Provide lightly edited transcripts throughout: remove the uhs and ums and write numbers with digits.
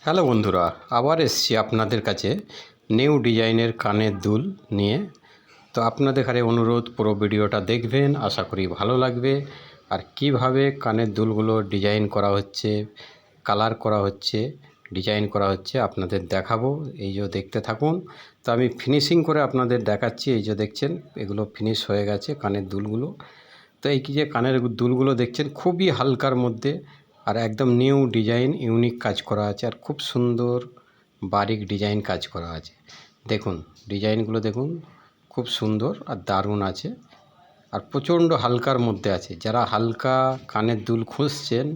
Hello বন্ধুরা, আবার এসছি আপনাদের কাছে নিউ ডিজাইনের কানের দুল নিয়ে। তো আপনাদের কাছে অনুরোধ, পুরো ভিডিওটা দেখবেন, আশা করি ভালো লাগবে। আর কিভাবে কানের দুলগুলো ডিজাইন করা হচ্ছে, কালার করা হচ্ছে, ডিজাইন করা হচ্ছে আপনাদের দেখাবো। এই যে দেখতে থাকুন। তো আমি ফিনিশিং করে আপনাদের দেখাচ্ছি। এই যে দেখছেন, এগুলো ফিনিশ হয়ে গেছে কানের দুলগুলো। তো এই যে কানের দুলগুলো দেখছেন, খুবই হালকার মধ্যে আর একদম নিউ ডিজাইন, ইউনিক কাজ করা আছে আর খুব সুন্দর বারিক ডিজাইন কাজ করা আছে। দেখুন ডিজাইনগুলো দেখুন, খুব সুন্দর আর দারুণ আছে আর প্রচণ্ড হালকার মধ্যে আছে। যারা হালকা কানের দুল খুঁজছেন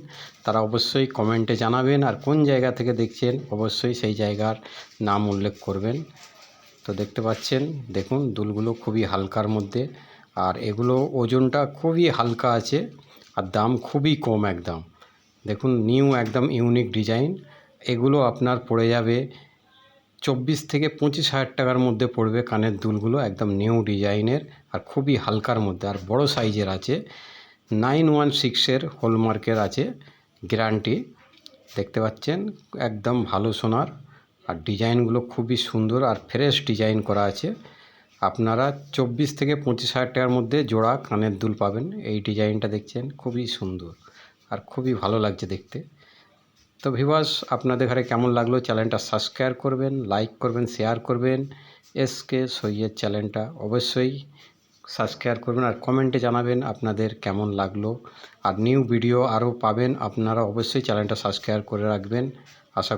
তারা অবশ্যই কমেন্টে জানাবেন, আর কোন জায়গা থেকে দেখছেন অবশ্যই সেই জায়গার নাম উল্লেখ করবেন। তো দেখতে পাচ্ছেন, দেখুন দুলগুলো খুবই হালকার মধ্যে, আর এগুলো ওজনটা খুবই হালকা আছে আর দাম খুবই কম একদম। দেখুন নিউ একদম ইউনিক ডিজাইন। এগুলো আপনার পড়ে যাবে 24 থেকে 25 হাজার টাকার মধ্যে পড়বে কানের দুলগুলো, একদম নিউ ডিজাইনের আর খুবই হালকার মধ্যে, আর বড় সাইজের আছে। 916-এর হলমার্কের আছে, গ্যারান্টি। দেখতে পাচ্ছেন একদম ভালো সোনার, আর ডিজাইনগুলো খুবই সুন্দর আর ফ্রেশ ডিজাইন করা আছে। আপনারা 24 থেকে 25 হাজার টাকার মধ্যে জোড়া কানের দুল পাবেন। এই ডিজাইনটা দেখছেন খুবই সুন্দর আর খুবই ভালো লাগছে দেখতে। তো ভিউয়ার্স, আপনাদের ঘরে কেমন লাগলো চ্যানেলটা সাবস্ক্রাইব করবেন, লাইক করবেন, শেয়ার করবেন। এসকে সৈয়দ চ্যানেলটা অবশ্যই সাবস্ক্রাইব করবেন আর কমেন্টে জানাবেন আপনাদের কেমন লাগলো। আর নিউ ভিডিও আরও পাবেন আপনারা, অবশ্যই চ্যানেলটা সাবস্ক্রাইব করে রাখবেন। আশা